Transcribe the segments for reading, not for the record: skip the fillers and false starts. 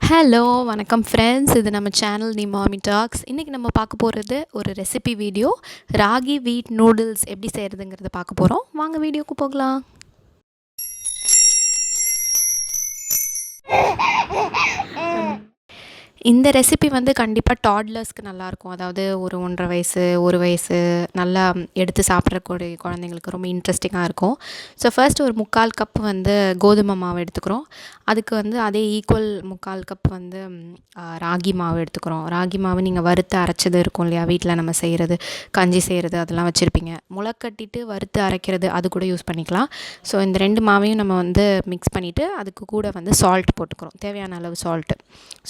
Hello வணக்கம் friends, இது நம்ம சேனல் மாமி டாக்ஸ். இன்றைக்கி நம்ம பார்க்க போகிறது ஒரு ரெசிபி வீடியோ. ராகி வீட் நூடுல்ஸ் எப்படி செய்கிறதுங்கிறத பார்க்க போகிறோம். வாங்க வீடியோக்கு போகலாம். இந்த ரெசிபி வந்து கண்டிப்பாக டாட்லர்ஸ்க்கு நல்லாயிருக்கும். அதாவது ஒரு 1.5 வயசு 1 வயசு நல்லா எடுத்து சாப்பிட்றக்கூடிய குழந்தைங்களுக்கு ரொம்ப இன்ட்ரெஸ்டிங்காக இருக்கும். ஸோ ஃபர்ஸ்ட் ஒரு 3/4 கப் வந்து கோதுமை மாவு எடுத்துக்கிறோம். அதுக்கு வந்து அதே ஈக்குவல் 3/4 கப் வந்து ராகி மாவு எடுத்துக்கிறோம். ராகி மாவு நீங்கள் வறுத்து அரைச்சது இருக்கும் இல்லையா, வீட்டில் நம்ம செய்கிறது, கஞ்சி செய்கிறது அதெல்லாம் வச்சுருப்பீங்க. முளைக்கட்டிட்டு வறுத்து அரைக்கிறது அது கூட யூஸ் பண்ணிக்கலாம். ஸோ இந்த 2 மாவையும் நம்ம வந்து மிக்ஸ் பண்ணிவிட்டு அதுக்கு கூட வந்து சால்ட் போட்டுக்கிறோம், தேவையான அளவு சால்ட்டு.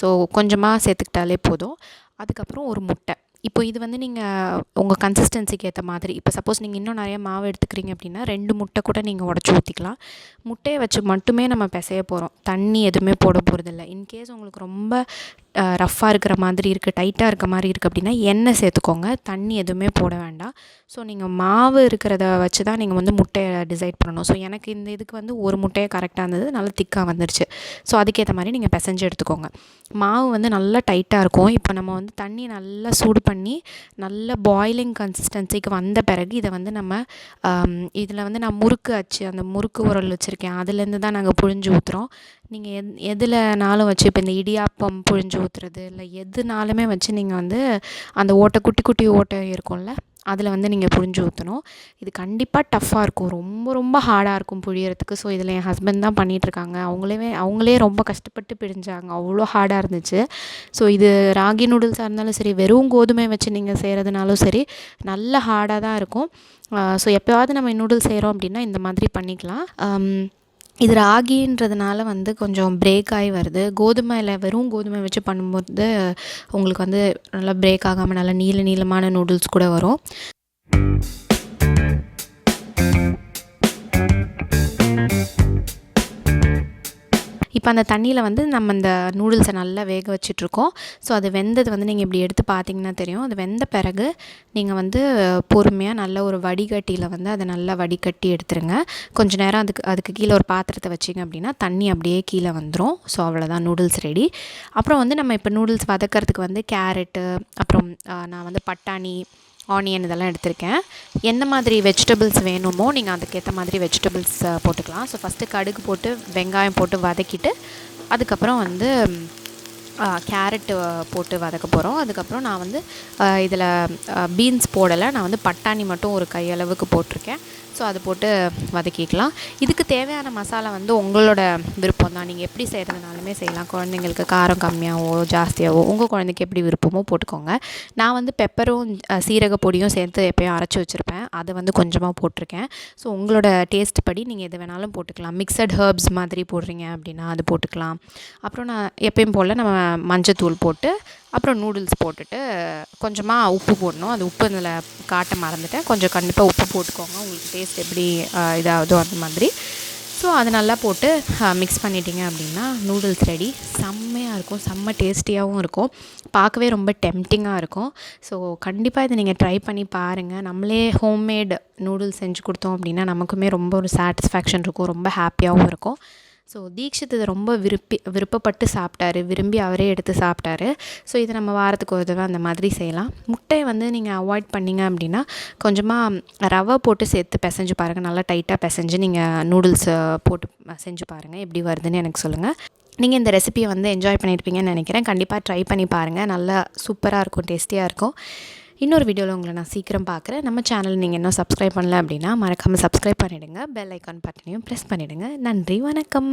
ஸோ கொஞ்சமாக சேர்த்துக்கிட்டாலே போதும். அதுக்கப்புறம் ஒரு முட்டை. இப்போ இது வந்து நீங்கள் உங்கள் கன்சிஸ்டன்சிக்கு ஏற்ற மாதிரி, இப்போ சப்போஸ் நீங்கள் இன்னும் நிறைய மாவு எடுத்துக்கிறீங்க அப்படின்னா 2 முட்டை கூட நீங்கள் உடச்சி ஊற்றிக்கலாம். முட்டையை வச்சு மட்டுமே நம்ம பிசைய போகிறோம், தண்ணி எதுவுமே போட போகிறதில்ல. இன்கேஸ் உங்களுக்கு ரொம்ப ரஃப்பாக இருக்கிற மாதிரி இருக்குது, டைட்டாக இருக்க மாதிரி இருக்குது அப்படின்னா எண்ணெய் சேர்த்துக்கோங்க, தண்ணி எதுவுமே போட வேண்டாம். ஸோ நீங்கள் மாவு இருக்கிறத வச்சு தான் நீங்கள் வந்து முட்டையை டிசைட் பண்ணணும். ஸோ எனக்கு இந்த இதுக்கு வந்து ஒரு முட்டையை கரெக்டாக இருந்தது, நல்லா திக்காக வந்துருச்சு. ஸோ அதுக்கேற்ற மாதிரி நீங்கள் பிசைஞ்சு எடுத்துக்கோங்க. மாவு வந்து நல்லா டைட்டாக இருக்கும். இப்போ நம்ம வந்து தண்ணி நல்லா சூடு பண்ணி நல்ல பாய்லிங் கன்சிஸ்டன்சிக்கு வந்த பிறகு இதை வந்து நம்ம இதில் வந்து நான் முறுக்கு அச்சு, அந்த முறுக்கு உரல் வச்சுருக்கேன், அதுலேருந்து தான் நாங்கள் புழிஞ்சு ஊற்றுறோம். நீங்கள் எதுலனாலும் வச்சு, இப்போ இந்த இடியாப்பம் புழிஞ்சு ஊற்றுறது இல்லை எதுனாலுமே வச்சு நீங்கள் வந்து அந்த ஓட்டை குட்டி குட்டி ஓட்டை இருக்கும்ல, அதில் வந்து நீங்கள் புழிஞ்சு ஊற்றணும். இது கண்டிப்பாக டஃப்பாக இருக்கும், ரொம்ப ரொம்ப ஹார்டாக இருக்கும் புழியறதுக்கு. ஸோ இதில் என் ஹஸ்பண்ட் தான் பண்ணிகிட்ருக்காங்க. அவங்களே ரொம்ப கஷ்டப்பட்டு பிழிஞ்சாங்க, அவ்வளோ ஹார்டாக இருந்துச்சு. ஸோ இது ராகி நூடுல்ஸாக இருந்தாலும் சரி, வெறும் கோதுமை வச்சு நீங்கள் செய்கிறதுனாலும் சரி, நல்ல ஹார்டாக தான் இருக்கும். ஸோ எப்போயாவது நம்ம நூடுல்ஸ் செய்கிறோம் அப்படின்னா இந்த மாதிரி பண்ணிக்கலாம். இது ராகின்றதுனால வந்து கொஞ்சம் பிரேக் ஆகி வருது. கோதுமையில் வெறும் கோதுமை வச்சு பண்ணும்போது உங்களுக்கு வந்து நல்லா பிரேக் ஆகாமல் நல்லா நீளமான நூடுல்ஸ் கூட வரும். இப்போ அந்த தண்ணியில் வந்து நம்ம இந்த நூடுல்ஸை நல்லா வேக வச்சிட்ருக்கோம். ஸோ அது வெந்தது வந்து நீங்கள் இப்படி எடுத்து பார்த்தீங்கன்னா தெரியும். அது வெந்த பிறகு நீங்கள் வந்து பொறுமையாக நல்ல ஒரு வடிகட்டியில் வந்து அதை நல்லா வடிகட்டி எடுத்துருங்க. கொஞ்சம் நேரம் அதுக்கு கீழே ஒரு பாத்திரத்தை வச்சிங்க அப்படின்னா தண்ணி அப்படியே கீழே வந்துடும். ஸோ அவ்வளோதான், நூடுல்ஸ் ரெடி. அப்புறம் வந்து நம்ம இப்போ நூடுல்ஸ் வதக்கிறதுக்கு வந்து கேரட்டு, அப்புறம் நான் வந்து பட்டாணி, ஆனியன் இதெல்லாம் எடுத்திருக்கேன். எந்த மாதிரி வெஜிடபிள்ஸ் வேணுமோ நீங்கள் அதுக்கேற்ற மாதிரி வெஜிடபிள்ஸ் போட்டுக்கலாம். ஸோ ஃபஸ்ட்டு கடுகு போட்டு வெங்காயம் போட்டு வதக்கிட்டு அதுக்கப்புறம் வந்து கேரட்டு போட்டு வதக்க போகிறோம். அதுக்கப்புறம் நான் வந்து இதில் பீன்ஸ் போடலை, நான் வந்து பட்டாணி மட்டும் ஒரு கையளவுக்கு போட்டிருக்கேன். ஸோ அது போட்டு வதக்கிக்கலாம். இதுக்கு தேவையான மசாலா வந்து உங்களோட விருப்பம் தான், நீங்கள் எப்படி செய்கிறதுனாலுமே செய்யலாம். குழந்தைங்களுக்கு காரம் கம்மியாகவோ ஜாஸ்தியாகவோ உங்கள் குழந்தைக்கு எப்படி விருப்பமோ போட்டுக்கோங்க. நான் வந்து பெப்பரும் சீரக பொடியும் சேர்த்து எப்போயும் அரைச்சி வச்சுருப்பேன், அதை வந்து கொஞ்சமாக போட்டிருக்கேன். ஸோ உங்களோட டேஸ்ட் படி நீங்கள் எது வேணாலும் போட்டுக்கலாம். மிக்சட் ஹர்ப்ஸ் மாதிரி போடுறீங்க அப்படின்னா அது போட்டுக்கலாம். அப்புறம் நான் எப்பயும் போல் நம்ம மஞ்சத்தூள் போட்டு அப்புறம் நூடுல்ஸ் போட்டுட்டு கொஞ்சமாக உப்பு போடணும். அது உப்பு இதில் காட்ட மறந்துட்டேன், கொஞ்சம் கண்டிப்பாக உப்பு போட்டுக்கோங்க, உங்களுக்கு டேஸ்ட் எப்படி இதாகுதோ அந்த மாதிரி. ஸோ அது நல்லா போட்டு மிக்ஸ் பண்ணிட்டீங்க அப்படின்னா நூடுல்ஸ் ரெடி. செம்மையாக இருக்கும், செம்ம டேஸ்டியாகவும் இருக்கும், பார்க்கவே ரொம்ப டெம்டிங்காக இருக்கும். ஸோ கண்டிப்பாக இதை நீங்கள் ட்ரை பண்ணி பாருங்கள். நம்மளே ஹோம்மேட் நூடுல்ஸ் செஞ்சு கொடுத்தோம் அப்படின்னா நமக்குமே ரொம்ப ஒரு சாட்டிஸ்ஃபேக்ஷன் இருக்கும், ரொம்ப ஹாப்பியாகவும் இருக்கும். ஸோ தீக்ஷித் இதை ரொம்ப விருப்பப்பட்டு சாப்பிட்டாரு, விரும்பி அவரே எடுத்து சாப்பிட்டாரு. ஸோ இதை நம்ம வாரத்துக்கு ஒரு தடவை அந்த மாதிரி செய்யலாம். முட்டையை வந்து நீங்கள் அவாய்ட் பண்ணிங்க அப்படின்னா கொஞ்சமாக ரவை போட்டு சேர்த்து பிசைஞ்சு பாருங்கள், நல்லா டைட்டாக பிசைஞ்சு நீங்கள் நூடுல்ஸ் போட்டு செஞ்சு பாருங்கள், எப்படி வருதுன்னு எனக்கு சொல்லுங்கள். நீங்கள் இந்த ரெசிபியை வந்து என்ஜாய் பண்ணியிருப்பீங்கன்னு நினைக்கிறேன். கண்டிப்பாக ட்ரை பண்ணி பாருங்கள், நல்லா சூப்பராக இருக்கும், டேஸ்டியாக இருக்கும். இன்னொரு வீடியோவில் உங்களை நான் சீக்கிரம் பார்க்குறேன். நம்ம சேனல் நீங்கள் இன்னும் சப்ஸ்கிரைப் பண்ணல அப்படின்னா மறக்காமல் சப்ஸ்கிரைப் பண்ணிவிடுங்க, பெல் ஐக்கான் பட்டனையும் ப்ரெஸ் பண்ணிவிடுங்க. நன்றி, வணக்கம்.